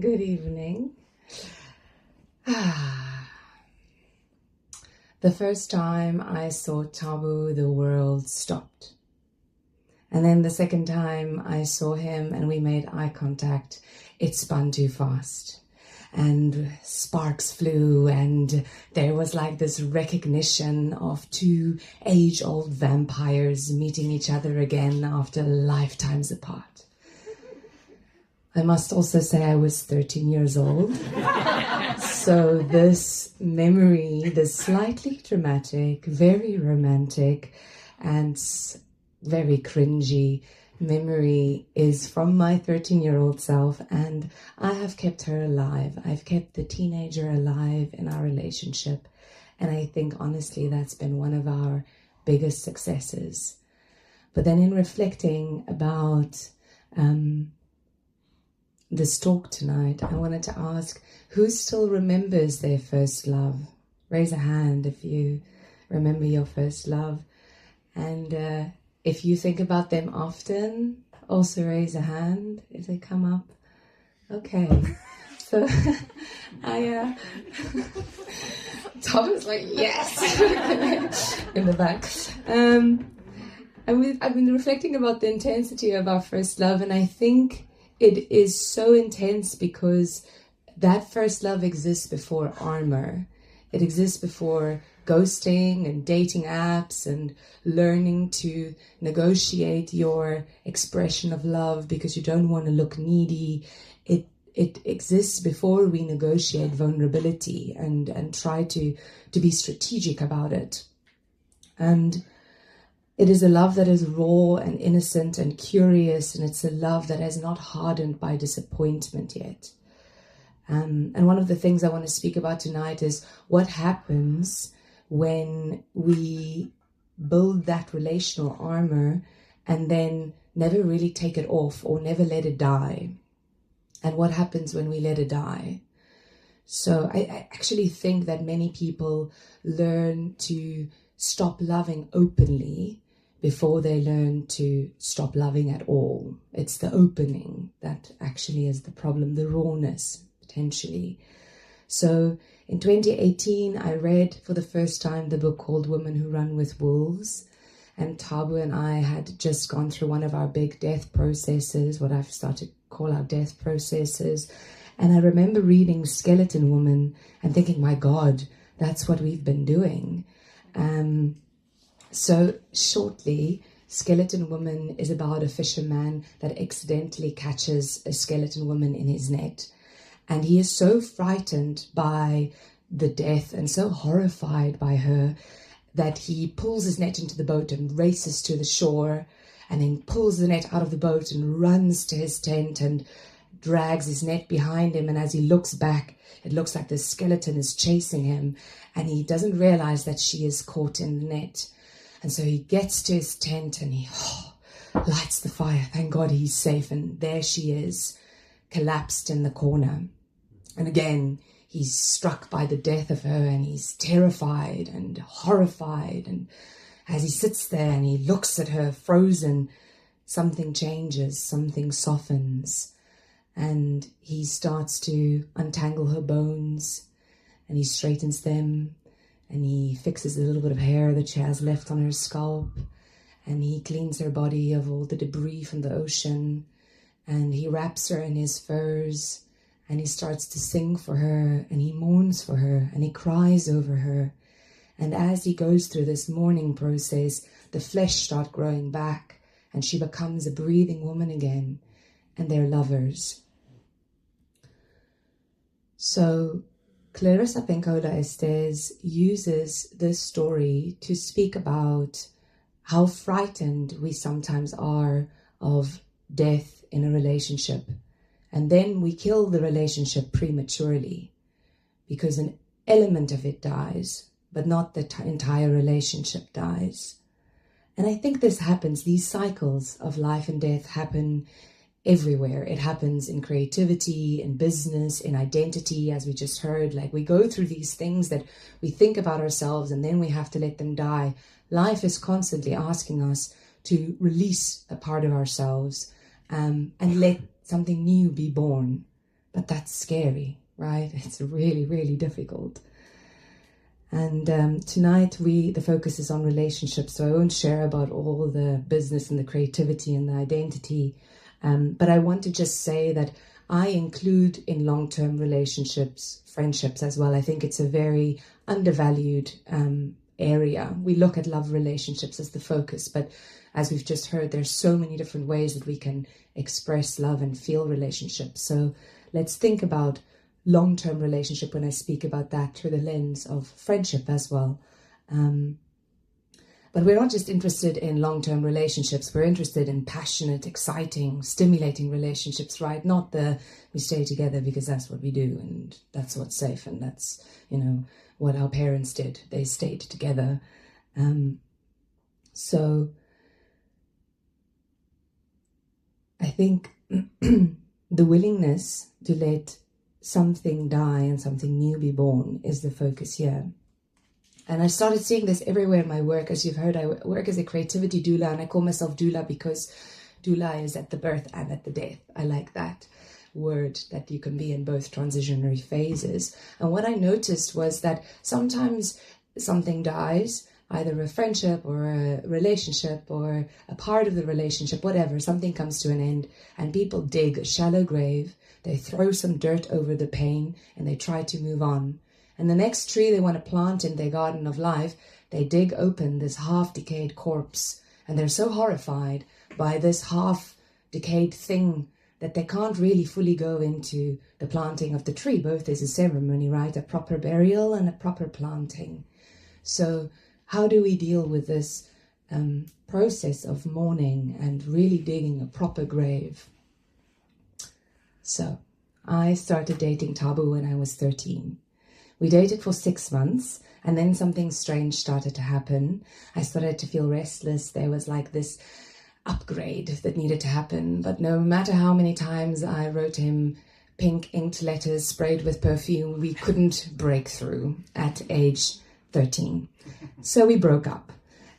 Good evening. The first time I saw Tabu, the world stopped. And then the second time I saw him and we made eye contact, it spun too fast. And sparks flew, and there was like this recognition of two age-old vampires meeting each other again after lifetimes apart. I must also say I was 13 years old. So this memory, this slightly dramatic, very romantic, and very cringy memory is from my 13-year-old self, and I have kept her alive. I've kept the teenager alive in our relationship, and I think honestly that's been one of our biggest successes. But then in reflecting about this talk tonight, I wanted to ask, who still remembers their first love? Raise a hand if you remember your first love. And if you think about them often, also raise a hand if they come up. Okay. So Tom is like, yes, in the back. I've been reflecting about the intensity of our first love, and I think it is so intense because that first love exists before armor. It exists before ghosting and dating apps and learning to negotiate your expression of love because you don't want to look needy. It exists before we negotiate vulnerability and try to be strategic about it. And it is a love that is raw and innocent and curious, and it's a love that has not hardened by disappointment yet. And one of the things I want to speak about tonight is what happens when we build that relational armor and then never really take it off or never let it die. And what happens when we let it die? So I actually think that many people learn to stop loving openly before they learn to stop loving at all. It's the opening that actually is the problem, the rawness, potentially. So in 2018, I read for the first time the book called Women Who Run with Wolves. And Tabu and I had just gone through one of our big death processes, what I've started to call our death processes. And I remember reading Skeleton Woman and thinking, my God, that's what we've been doing. So shortly, Skeleton Woman is about a fisherman that accidentally catches a skeleton woman in his net. And he is so frightened by the death and so horrified by her that he pulls his net into the boat and races to the shore, and then pulls the net out of the boat and runs to his tent and drags his net behind him. And as he looks back, it looks like the skeleton is chasing him, and he doesn't realize that she is caught in the net. And so he gets to his tent and he lights the fire. Thank God he's safe. And there she is, collapsed in the corner. And again, he's struck by the death of her, and he's terrified and horrified. And as he sits there and he looks at her frozen, something changes, something softens. And he starts to untangle her bones, and he straightens them. And he fixes a little bit of hair that she has left on her scalp. And he cleans her body of all the debris from the ocean. And he wraps her in his furs. And he starts to sing for her. And he mourns for her. And he cries over her. And as he goes through this mourning process, the flesh starts growing back. And she becomes a breathing woman again. And they're lovers. So Clarissa Pinkola Estes uses this story to speak about how frightened we sometimes are of death in a relationship. And then we kill the relationship prematurely because an element of it dies, but not the entire relationship dies. And I think this happens, these cycles of life and death happen everywhere. It happens in creativity, in business, in identity, as we just heard. Like, we go through these things that we think about ourselves and then we have to let them die. Life is constantly asking us to release a part of ourselves and let something new be born. But that's scary, right? It's really, really difficult. And tonight the focus is on relationships, so I won't share about all the business and the creativity and the identity, but I want to just say that I include in long-term relationships, friendships as well. I think it's a very undervalued area. We look at love relationships as the focus, but as we've just heard, there's so many different ways that we can express love and feel relationships. So let's think about long-term relationship when I speak about that through the lens of friendship as well. But we're not just interested in long-term relationships. We're interested in passionate, exciting, stimulating relationships, right? Not we stay together because that's what we do and that's what's safe and that's, what our parents did. They stayed together. So I think the willingness to let something die and something new be born is the focus here. And I started seeing this everywhere in my work. As you've heard, I work as a creativity doula, and I call myself doula because doula is at the birth and at the death. I like that word, that you can be in both transitionary phases. And what I noticed was that sometimes something dies, either a friendship or a relationship or a part of the relationship, whatever, something comes to an end and people dig a shallow grave. They throw some dirt over the pain and they try to move on. And the next tree they want to plant in their garden of life, they dig open this half-decayed corpse. And they're so horrified by this half-decayed thing that they can't really fully go into the planting of the tree. Both is a ceremony, right? A proper burial and a proper planting. So how do we deal with this process of mourning and really digging a proper grave? So I started dating Tabu when I was 13. We dated for 6 months and then something strange started to happen. I started to feel restless. There was like this upgrade that needed to happen. But no matter how many times I wrote him pink inked letters sprayed with perfume, we couldn't break through at age 13. So we broke up.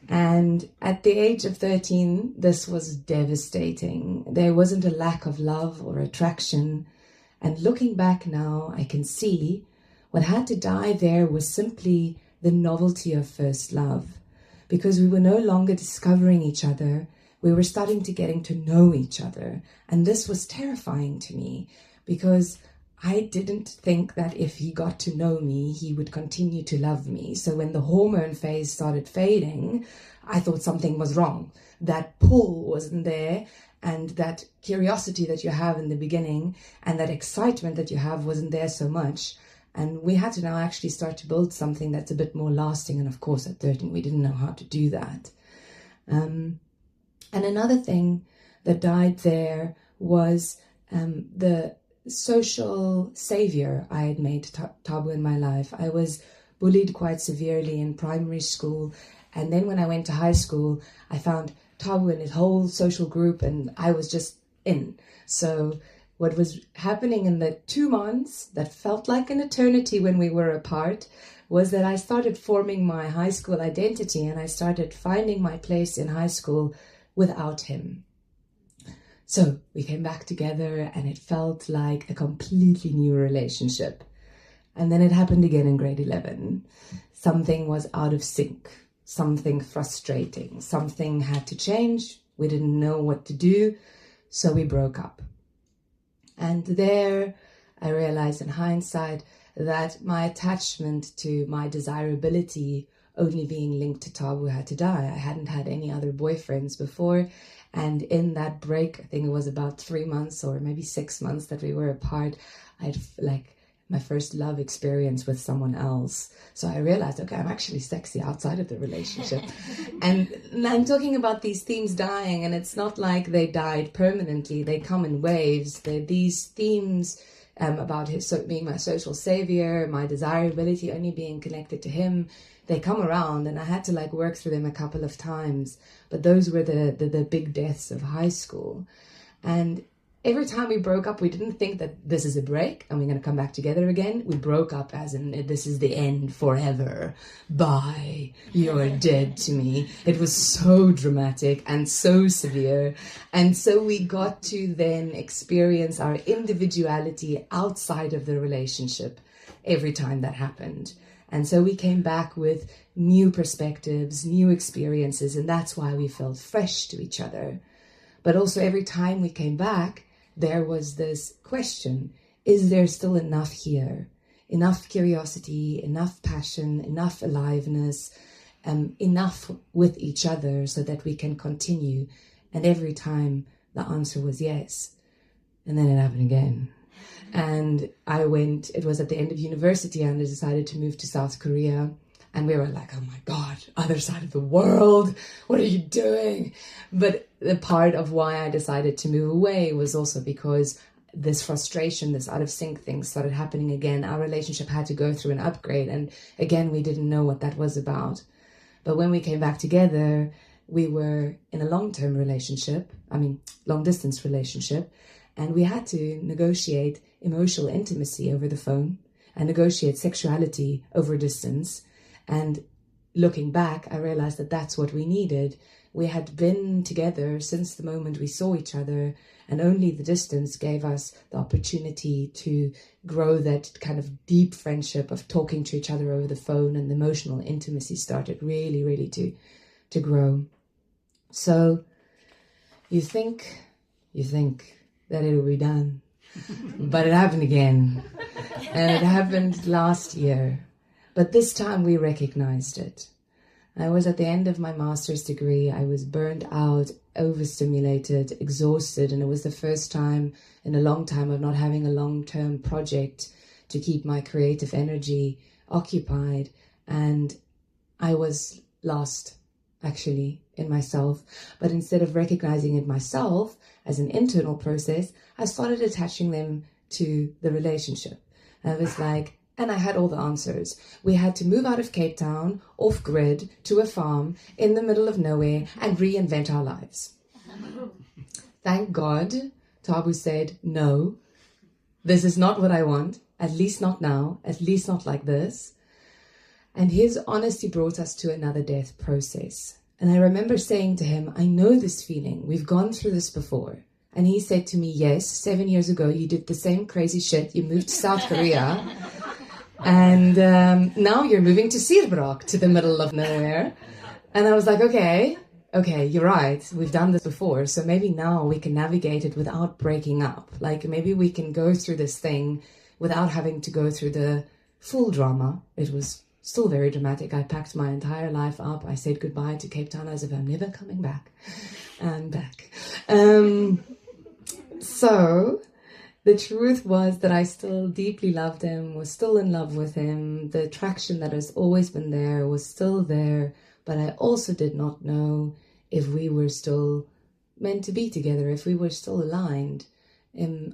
And at the age of 13, this was devastating. There wasn't a lack of love or attraction. And looking back now, I can see what had to die there was simply the novelty of first love. Because we were no longer discovering each other. We were starting to getting to know each other. And this was terrifying to me because I didn't think that if he got to know me, he would continue to love me. So when the hormone phase started fading, I thought something was wrong. That pull wasn't there, and that curiosity that you have in the beginning and that excitement that you have wasn't there so much. And we had to now actually start to build something that's a bit more lasting. And of course, at 13, we didn't know how to do that. And another thing that died there was the social savior I had made Tabu in my life. I was bullied quite severely in primary school, and then when I went to high school I found Tabu and his whole social group and I was just in. So what was happening in the 2 months that felt like an eternity when we were apart was that I started forming my high school identity and I started finding my place in high school without him. So we came back together and it felt like a completely new relationship. And then it happened again in grade 11. Something was out of sync, something frustrating, something had to change. We didn't know what to do, so we broke up. And there I realized in hindsight that my attachment to my desirability only being linked to Tabu had to die. I hadn't had any other boyfriends before. And in that break, I think it was about 3 months or maybe 6 months that we were apart, I'd like my first love experience with someone else. So I realized, okay, I'm actually sexy outside of the relationship. And I'm talking about these themes dying, and it's not like they died permanently. They come in waves. These themes about being my social savior, my desirability only being connected to him, they come around, and I had to work through them a couple of times. But those were the big deaths of high school. And every time we broke up, we didn't think that this is a break and we're going to come back together again. We broke up as in, this is the end forever. Bye. You're dead to me. It was so dramatic and so severe. And so we got to then experience our individuality outside of the relationship every time that happened. And so we came back with new perspectives, new experiences, and that's why we felt fresh to each other. But also every time we came back, there was this question, is there still enough here? Enough curiosity, enough passion, enough aliveness, enough with each other so that we can continue? And every time the answer was yes. And then it happened again. And it was at the end of university, and I decided to move to South Korea. And we were like, oh my God, other side of the world, what are you doing? But the part of why I decided to move away was also because this frustration, this out of sync thing started happening again. Our relationship had to go through an upgrade. And again, we didn't know what that was about. But when we came back together, we were in a long-term relationship, long-distance relationship. And we had to negotiate emotional intimacy over the phone and negotiate sexuality over distance. And looking back, I realized that that's what we needed. We had been together since the moment we saw each other, and only the distance gave us the opportunity to grow that kind of deep friendship of talking to each other over the phone, and the emotional intimacy started really, really to grow. So you think that it will be done, but it happened again, and it happened last year. But this time we recognized it. I was at the end of my master's degree. I was burned out, overstimulated, exhausted, and it was the first time in a long time of not having a long-term project to keep my creative energy occupied. And I was lost, actually, in myself. But instead of recognizing it myself as an internal process, I started attaching them to the relationship. I was like, and I had all the answers. We had to move out of Cape Town, off-grid, to a farm in the middle of nowhere and reinvent our lives. Thank God, Tabu said, no, this is not what I want, at least not now, at least not like this. And his honesty brought us to another death process. And I remember saying to him, I know this feeling. We've gone through this before. And he said to me, yes, 7 years ago, you did the same crazy shit. You moved to South Korea. And now you're moving to Sierbrak, to the middle of nowhere. And I was like, okay, you're right. We've done this before. So maybe now we can navigate it without breaking up. Like maybe we can go through this thing without having to go through the full drama. It was still very dramatic. I packed my entire life up. I said goodbye to Cape Town as if I'm never coming back. I'm back. So the truth was that I still deeply loved him, was still in love with him. The attraction that has always been there was still there, but I also did not know if we were still meant to be together, if we were still aligned.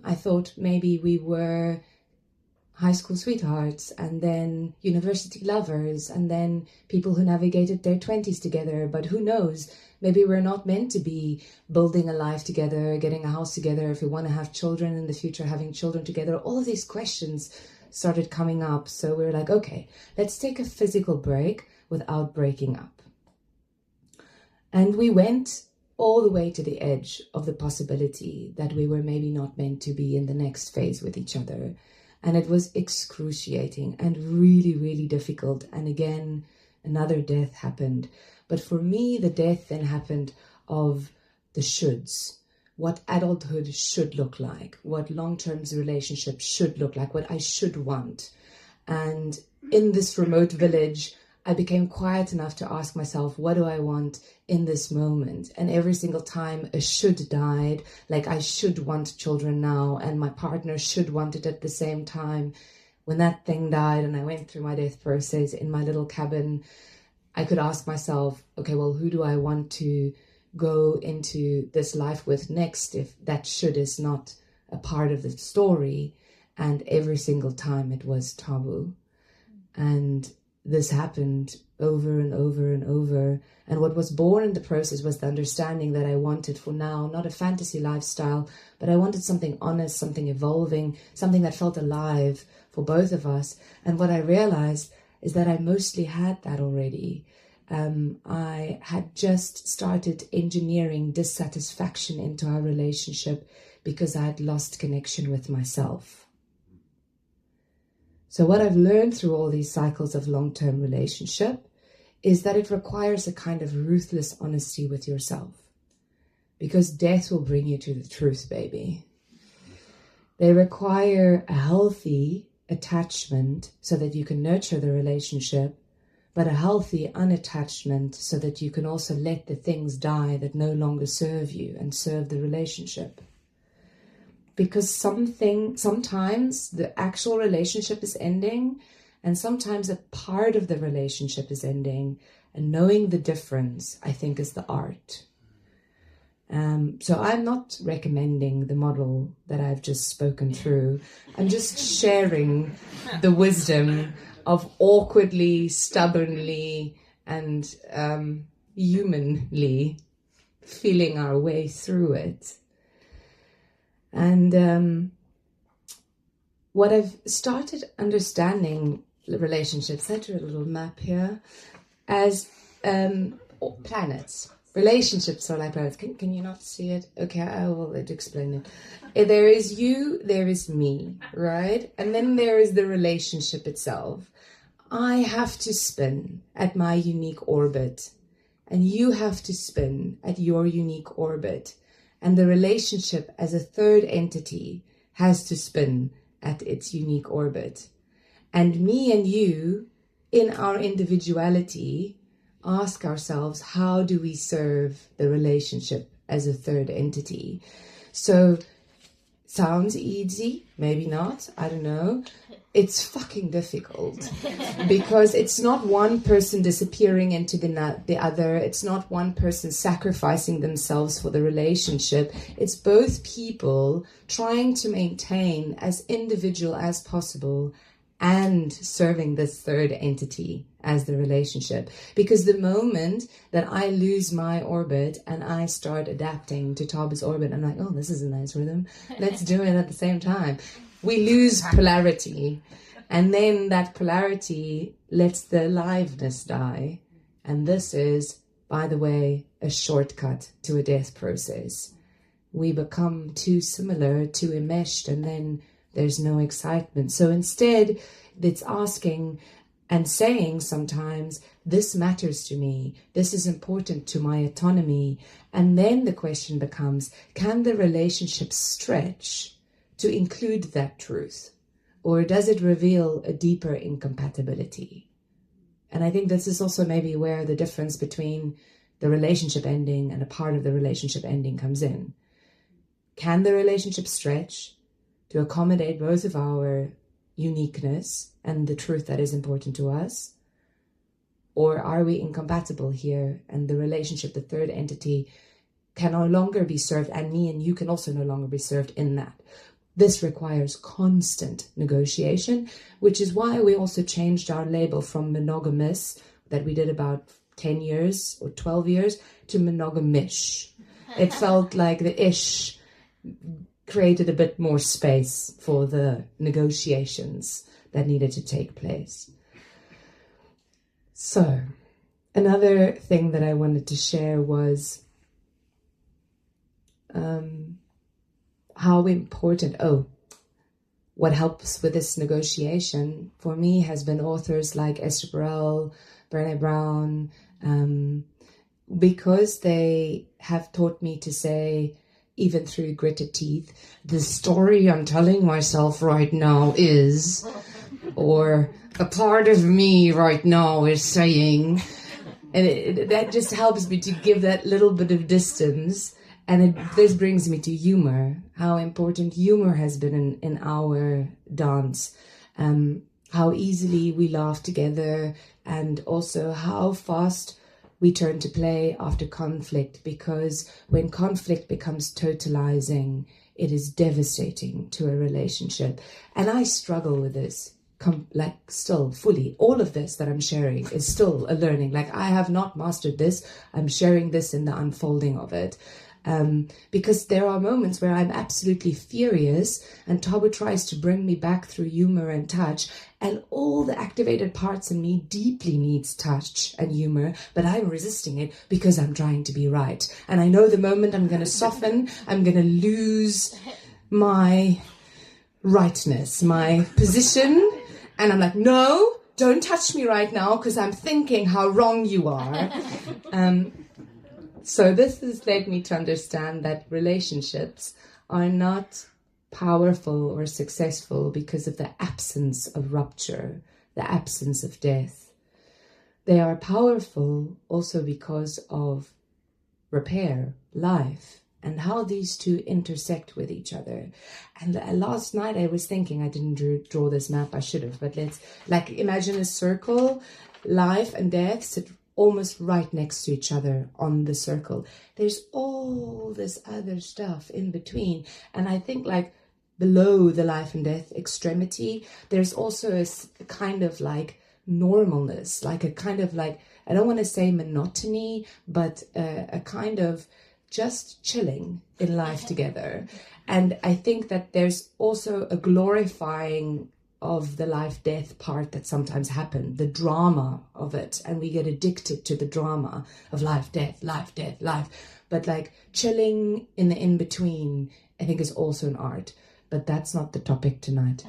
I thought maybe we were high school sweethearts, and then university lovers, and then people who navigated their 20s together. But who knows? Maybe we're not meant to be building a life together, getting a house together, if we want to have children in the future, having children together. All of these questions started coming up. So we were like, okay, let's take a physical break without breaking up. And we went all the way to the edge of the possibility that we were maybe not meant to be in the next phase with each other. And it was excruciating and really, really difficult. And again, another death happened. But for me, the death then happened of the shoulds. What adulthood should look like. What long-term relationshiip should look like. What I should want. And in this remote village, I became quiet enough to ask myself, what do I want in this moment? And every single time a should died, like I should want children now, and my partner should want it at the same time. When that thing died and I went through my death process in my little cabin, I could ask myself, okay, well, who do I want to go into this life with next if that should is not a part of the story? And every single time it was Tabu. And this happened over and over and over. And what was born in the process was the understanding that I wanted for now, not a fantasy lifestyle, but I wanted something honest, something evolving, something that felt alive for both of us. And what I realized is that I mostly had that already. I had just started engineering dissatisfaction into our relationship because I had lost connection with myself. So what I've learned through all these cycles of long-term relationship is that it requires a kind of ruthless honesty with yourself, because death will bring you to the truth, baby. They require a healthy attachment so that you can nurture the relationship, but a healthy unattachment so that you can also let the things die that no longer serve you and serve the relationship. Because sometimes the actual relationship is ending, and sometimes a part of the relationship is ending, and knowing the difference, I think, is the art. So I'm not recommending the model that I've just spoken through. I'm just sharing the wisdom of awkwardly, stubbornly, and humanly feeling our way through it. And what I've started understanding relationships, I drew a little map here, as planets. Relationships are like planets. Can you not see it? Okay, I will explain it. There is you, there is me, right? And then there is the relationship itself. I have to spin at my unique orbit, and you have to spin at your unique orbit. And the relationship as a third entity has to spin at its unique orbit. And me and you, in our individuality, ask ourselves, how do we serve the relationship as a third entity? So, sounds easy, maybe not, I don't know. It's fucking difficult because it's not one person disappearing into the other. It's not one person sacrificing themselves for the relationship. It's both people trying to maintain as individual as possible and serving this third entity as the relationship. Because the moment that I lose my orbit and I start adapting to Taba's orbit, I'm like, oh, this is a nice rhythm. Let's do it at the same time. We lose polarity. And then that polarity lets the aliveness die. And this is, by the way, a shortcut to a death process. We become too similar, too enmeshed, and then there's no excitement. So instead, it's asking and saying sometimes, this matters to me. This is important to my autonomy. And then the question becomes, can the relationship stretch to include that truth? Or does it reveal a deeper incompatibility? And I think this is also maybe where the difference between the relationship ending and a part of the relationship ending comes in. Can the relationship stretch to accommodate both of our uniqueness and the truth that is important to us? Or are we incompatible here and the relationship, the third entity, can no longer be served, and me and you can also no longer be served in that? This requires constant negotiation, which is why we also changed our label from monogamous, that we did about 10 years or 12 years, to monogamish. It felt like the ish created a bit more space for the negotiations that needed to take place. So, another thing that I wanted to share was how important, what helps with this negotiation for me has been authors like Esther Perel, Brené Brown, because they have taught me to say, even through gritted teeth, the story I'm telling myself right now is, or a part of me right now is saying, and that just helps me to give that little bit of distance. And this brings me to humor, how important humor has been in our dance, how easily we laugh together, and also how fast we turn to play after conflict, because when conflict becomes totalizing, it is devastating to a relationship. And I struggle with this still fully. All of this that I'm sharing is still a learning. Like, I have not mastered this. I'm sharing this in the unfolding of it. Because there are moments where I'm absolutely furious and Tabo tries to bring me back through humor and touch, and all the activated parts in me deeply needs touch and humor, but I'm resisting it because I'm trying to be right. And I know the moment I'm going to soften, I'm going to lose my rightness, my position, and I'm like, no, don't touch me right now because I'm thinking how wrong you are. So this has led me to understand that relationships are not powerful or successful because of the absence of rupture, the absence of death. They are powerful also because of repair, life, and how these two intersect with each other. And last night I was thinking, I didn't draw this map, I should have, but let's imagine a circle, life and death sit almost right next to each other on the circle. There's all this other stuff in between. And I think below the life and death extremity, there's also a kind of normalness, a kind of I don't want to say monotony, but a kind of just chilling in life together. And I think that there's also a glorifying of the life-death part that sometimes happen, the drama of it, and we get addicted to the drama of life, death, life. But chilling in the in-between, I think, is also an art. But that's not the topic tonight.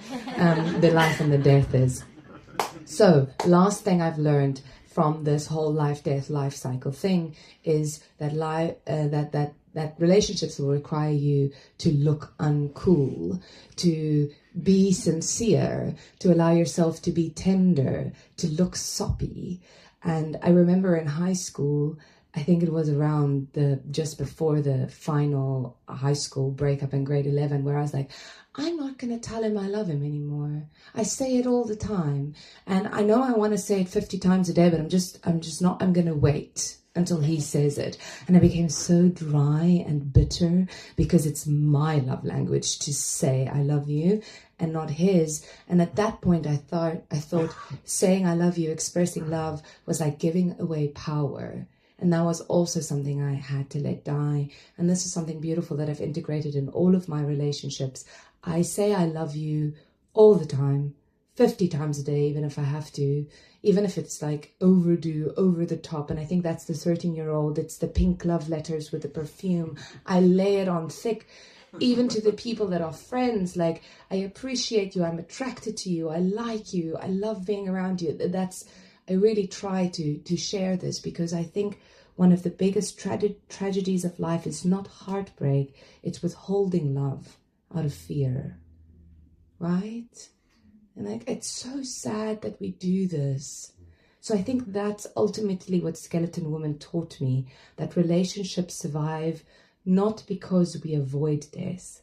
The life and the death is. So, last thing I've learned from this whole life-death life cycle thing is that that relationships will require you to look uncool, to be sincere, to allow yourself to be tender, to look soppy. And I remember in high school, I think it was around just before the final high school breakup in grade 11, where I was like, I'm not going to tell him I love him anymore. I say it all the time. And I know I want to say it 50 times a day, but I'm just not, I'm going to wait until he says it. And I became so dry and bitter because it's my love language to say I love you and not his. And at that point, I thought saying I love you, expressing love was like giving away power. And that was also something I had to let die. And this is something beautiful that I've integrated in all of my relationships. I say I love you all the time, 50 times a day, even if I have to, even if it's overdue, over the top. And I think that's the 13-year-old. It's the pink love letters with the perfume. I lay it on thick, even to the people that are friends. I appreciate you. I'm attracted to you. I like you. I love being around you. I really try to share this because I think one of the biggest tragedies of life is not heartbreak. It's withholding love out of fear, right? And it's so sad that we do this. So I think that's ultimately what Skeleton Woman taught me, that relationships survive not because we avoid death,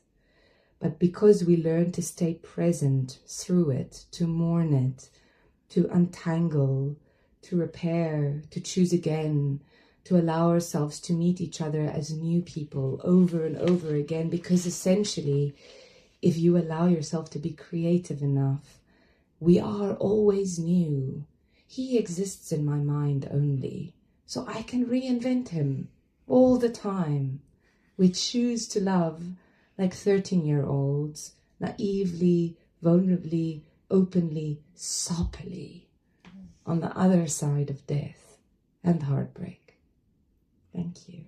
but because we learn to stay present through it, to mourn it, to untangle, to repair, to choose again, to allow ourselves to meet each other as new people over and over again. Because essentially, if you allow yourself to be creative enough, we are always new. He exists in my mind only, so I can reinvent him all the time. We choose to love like 13-year-olds, naively, vulnerably, openly, soppily, on the other side of death and heartbreak. Thank you.